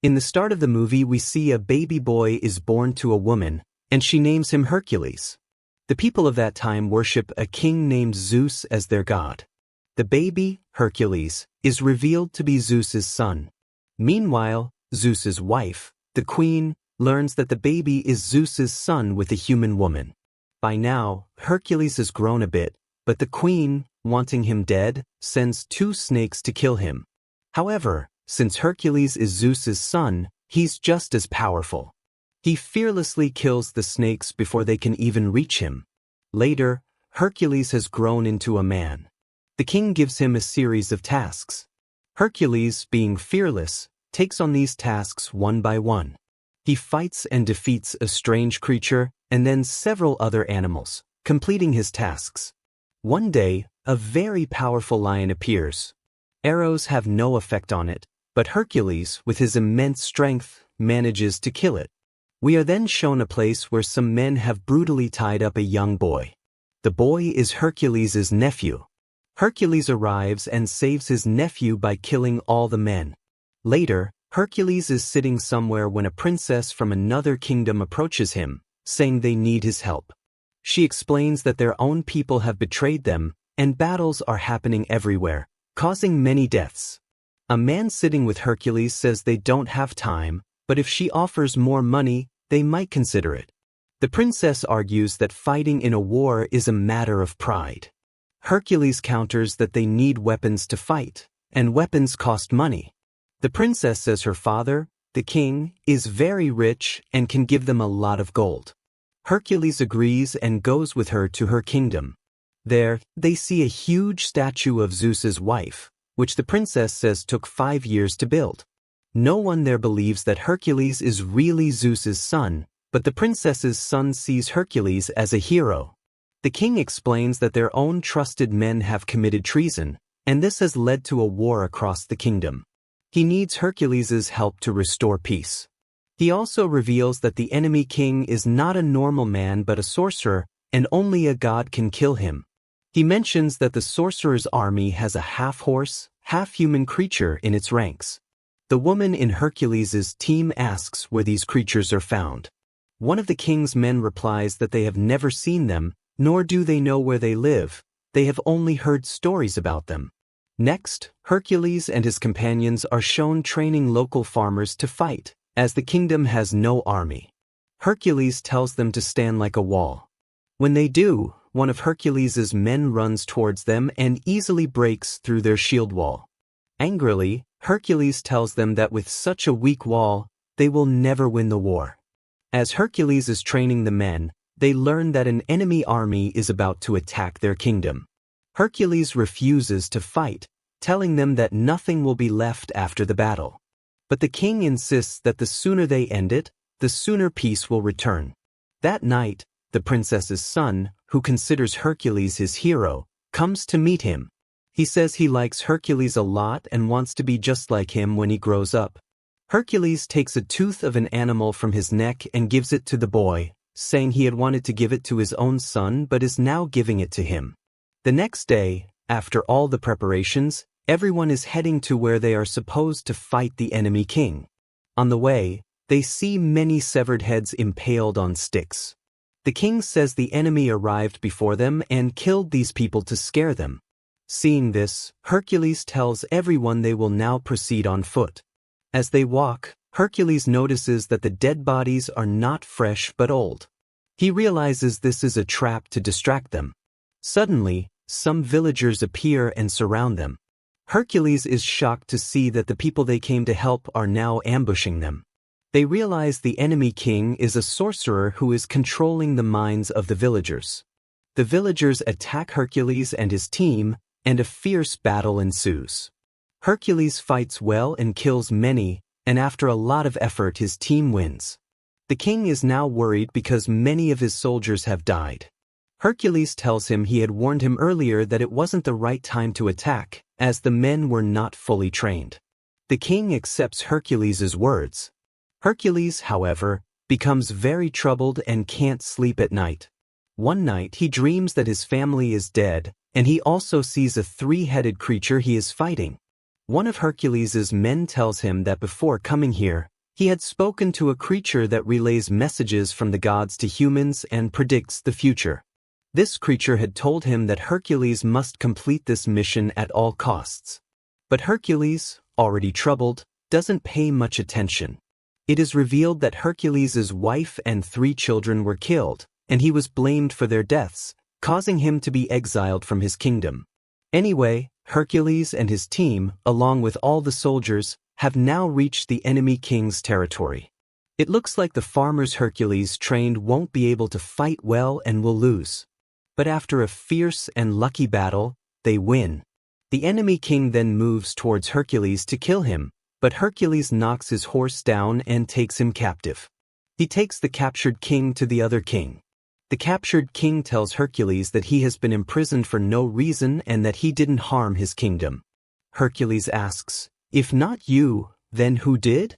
In the start of the movie, we see a baby boy is born to a woman, and she names him Hercules. The people of that time worship a king named Zeus as their god. The baby, Hercules, is revealed to be Zeus's son. Meanwhile, Zeus's wife, the queen, learns that the baby is Zeus's son with a human woman. By now, Hercules has grown a bit, but the queen, wanting him dead, sends 2 snakes to kill him. However, since Hercules is Zeus's son, he's just as powerful. He fearlessly kills the snakes before they can even reach him. Later, Hercules has grown into a man. The king gives him a series of tasks. Hercules, being fearless, takes on these tasks one by one. He fights and defeats a strange creature and then several other animals, completing his tasks. One day, a very powerful lion appears. Arrows have no effect on it, but Hercules, with his immense strength, manages to kill it. We are then shown a place where some men have brutally tied up a young boy. The boy is Hercules' nephew. Hercules arrives and saves his nephew by killing all the men. Later, Hercules is sitting somewhere when a princess from another kingdom approaches him, saying they need his help. She explains that their own people have betrayed them, and battles are happening everywhere, causing many deaths. A man sitting with Hercules says they don't have time, but if she offers more money, they might consider it. The princess argues that fighting in a war is a matter of pride. Hercules counters that they need weapons to fight, and weapons cost money. The princess says her father, the king, is very rich and can give them a lot of gold. Hercules agrees and goes with her to her kingdom. There, they see a huge statue of Zeus's wife, which the princess says took 5 years to build. No one there believes that Hercules is really Zeus's son, but the princess's son sees Hercules as a hero. The king explains that their own trusted men have committed treason, and this has led to a war across the kingdom. He needs Hercules' help to restore peace. He also reveals that the enemy king is not a normal man but a sorcerer, and only a god can kill him. He mentions that the sorcerer's army has a half-horse, half-human creature in its ranks. The woman in Hercules' team asks where these creatures are found. One of the king's men replies that they have never seen them, nor do they know where they live. They have only heard stories about them. Next, Hercules and his companions are shown training local farmers to fight, as the kingdom has no army. Hercules tells them to stand like a wall. When they do, one of Hercules' men runs towards them and easily breaks through their shield wall. Angrily, Hercules tells them that with such a weak wall, they will never win the war. As Hercules is training the men, they learn that an enemy army is about to attack their kingdom. Hercules refuses to fight, telling them that nothing will be left after the battle. But the king insists that the sooner they end it, the sooner peace will return. That night, the princess's son, who considers Hercules his hero, comes to meet him. He says he likes Hercules a lot and wants to be just like him when he grows up. Hercules takes a tooth of an animal from his neck and gives it to the boy, saying he had wanted to give it to his own son but is now giving it to him. The next day, after all the preparations, everyone is heading to where they are supposed to fight the enemy king. On the way, they see many severed heads impaled on sticks. The king says the enemy arrived before them and killed these people to scare them. Seeing this, Hercules tells everyone they will now proceed on foot. As they walk, Hercules notices that the dead bodies are not fresh but old. He realizes this is a trap to distract them. Suddenly, some villagers appear and surround them. Hercules is shocked to see that the people they came to help are now ambushing them. They realize the enemy king is a sorcerer who is controlling the minds of the villagers. The villagers attack Hercules and his team, and a fierce battle ensues. Hercules fights well and kills many, and after a lot of effort his team wins. The king is now worried because many of his soldiers have died. Hercules tells him he had warned him earlier that it wasn't the right time to attack, as the men were not fully trained. The king accepts Hercules' words. Hercules, however, becomes very troubled and can't sleep at night. One night he dreams that his family is dead, and he also sees a 3-headed creature he is fighting. One of Hercules' men tells him that before coming here, He had spoken to a creature that relays messages from the gods to humans and predicts the future. This creature had told him that Hercules must complete this mission at all costs. But Hercules, already troubled, doesn't pay much attention. It is revealed that Hercules' wife and 3 children were killed, and he was blamed for their deaths, causing him to be exiled from his kingdom. Anyway, Hercules and his team, along with all the soldiers, have now reached the enemy king's territory. It looks like the farmers Hercules trained won't be able to fight well and will lose. But after a fierce and lucky battle, they win. The enemy king then moves towards Hercules to kill him, but Hercules knocks his horse down and takes him captive. He takes the captured king to the other king. The captured king tells Hercules that he has been imprisoned for no reason and that he didn't harm his kingdom. Hercules asks, "If not you, then who did?"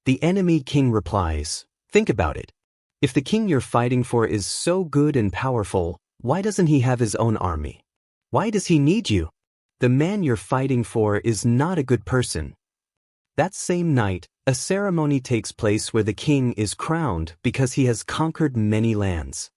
The enemy king replies, "Think about it. If the king you're fighting for is so good and powerful, why doesn't he have his own army? Why does he need you? The man you're fighting for is not a good person." That same night, a ceremony takes place where the king is crowned because he has conquered many lands.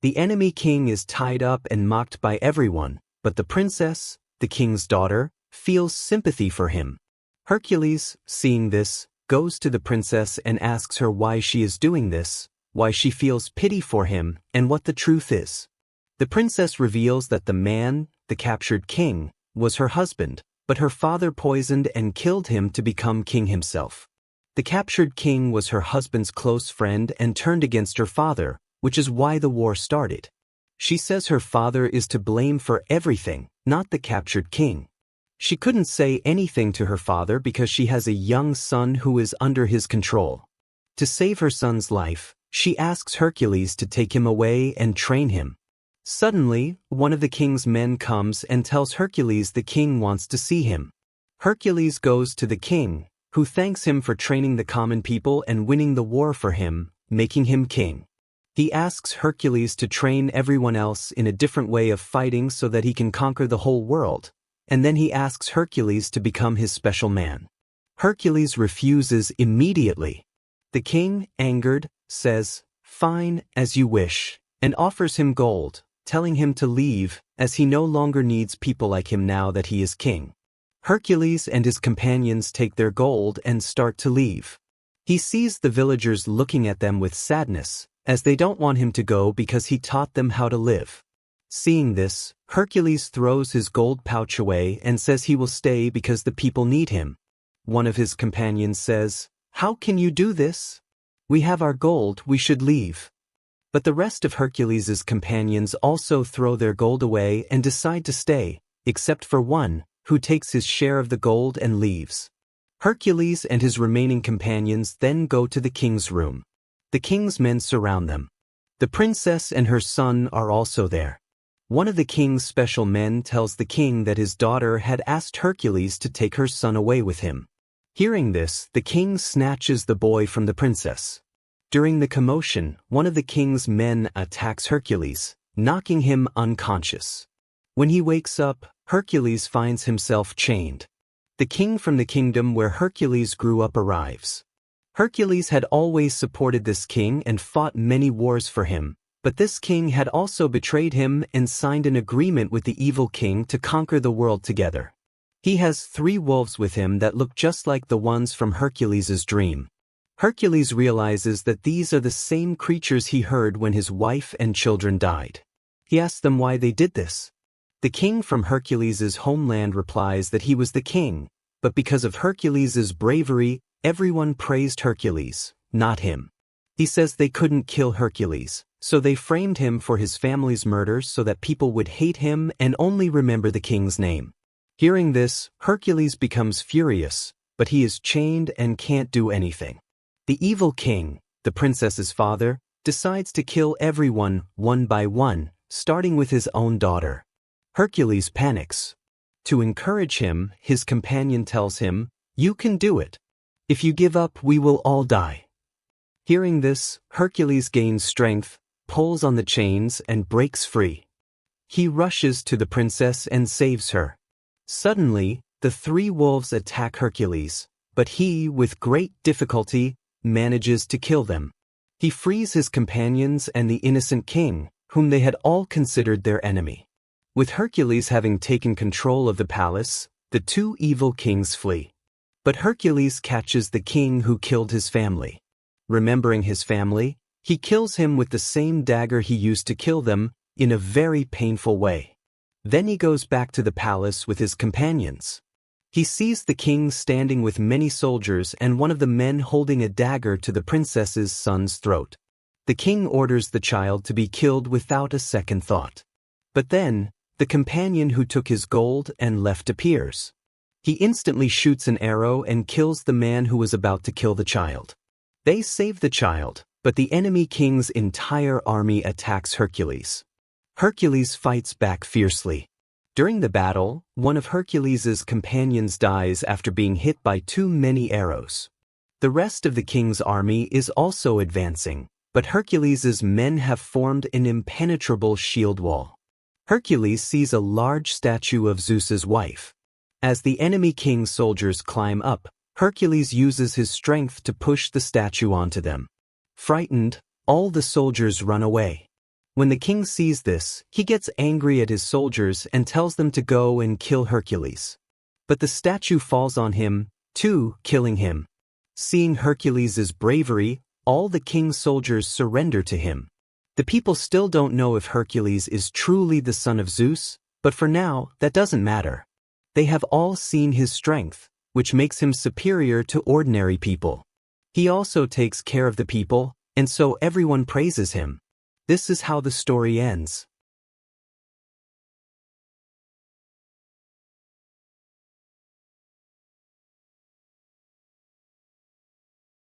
The enemy king is tied up and mocked by everyone, but the princess, the king's daughter, feels sympathy for him. Hercules, seeing this, goes to the princess and asks her why she is doing this, why she feels pity for him, and what the truth is. The princess reveals that the man, the captured king, was her husband, but her father poisoned and killed him to become king himself. The captured king was her husband's close friend and turned against her father, which is why the war started. She says her father is to blame for everything, not the captured king. She couldn't say anything to her father because she has a young son who is under his control. To save her son's life, she asks Hercules to take him away and train him. Suddenly, one of the king's men comes and tells Hercules the king wants to see him. Hercules goes to the king, who thanks him for training the common people and winning the war for him, making him king. He asks Hercules to train everyone else in a different way of fighting so that he can conquer the whole world, and then he asks Hercules to become his special man. Hercules refuses immediately. The king, angered, says, "Fine, as you wish," and offers him gold, telling him to leave, as he no longer needs people like him now that he is king. Hercules and his companions take their gold and start to leave. He sees the villagers looking at them with sadness, as they don't want him to go because he taught them how to live. Seeing this, Hercules throws his gold pouch away and says he will stay because the people need him. One of his companions says, "How can you do this? We have our gold, we should leave." But the rest of Hercules' companions also throw their gold away and decide to stay, except for one, who takes his share of the gold and leaves. Hercules and his remaining companions then go to the king's room. The king's men surround them. The princess and her son are also there. One of the king's special men tells the king that his daughter had asked Hercules to take her son away with him. Hearing this, the king snatches the boy from the princess. During the commotion, one of the king's men attacks Hercules, knocking him unconscious. When he wakes up, Hercules finds himself chained. The king from the kingdom where Hercules grew up arrives. Hercules had always supported this king and fought many wars for him, but this king had also betrayed him and signed an agreement with the evil king to conquer the world together. He has 3 wolves with him that look just like the ones from Hercules' dream. Hercules realizes that these are the same creatures he heard when his wife and children died. He asks them why they did this. The king from Hercules' homeland replies that he was the king, but because of Hercules' bravery, everyone praised Hercules, not him. He says they couldn't kill Hercules, so they framed him for his family's murder so that people would hate him and only remember the king's name. Hearing this, Hercules becomes furious, but he is chained and can't do anything. The evil king, the princess's father, decides to kill everyone one by one, starting with his own daughter. Hercules panics. To encourage him, his companion tells him, "You can do it. If you give up, we will all die." Hearing this, Hercules gains strength, pulls on the chains, and breaks free. He rushes to the princess and saves her. Suddenly, the 3 wolves attack Hercules, but he, with great difficulty, manages to kill them. He frees his companions and the innocent king, whom they had all considered their enemy. With Hercules having taken control of the palace, the two evil kings flee. But Hercules catches the king who killed his family. Remembering his family, he kills him with the same dagger he used to kill them, in a very painful way. Then he goes back to the palace with his companions. He sees the king standing with many soldiers and one of the men holding a dagger to the princess's son's throat. The king orders the child to be killed without a second thought. But then, the companion who took his gold and left appears. He instantly shoots an arrow and kills the man who was about to kill the child. They save the child, but the enemy king's entire army attacks Hercules. Hercules fights back fiercely. During the battle, one of Hercules' companions dies after being hit by too many arrows. The rest of the king's army is also advancing, but Hercules' men have formed an impenetrable shield wall. Hercules sees a large statue of Zeus's wife. As the enemy king's soldiers climb up, Hercules uses his strength to push the statue onto them. Frightened, all the soldiers run away. When the king sees this, he gets angry at his soldiers and tells them to go and kill Hercules. But the statue falls on him, too, killing him. Seeing Hercules' bravery, all the king's soldiers surrender to him. The people still don't know if Hercules is truly the son of Zeus, but for now, that doesn't matter. They have all seen his strength, which makes him superior to ordinary people. He also takes care of the people, and so everyone praises him. This is how the story ends.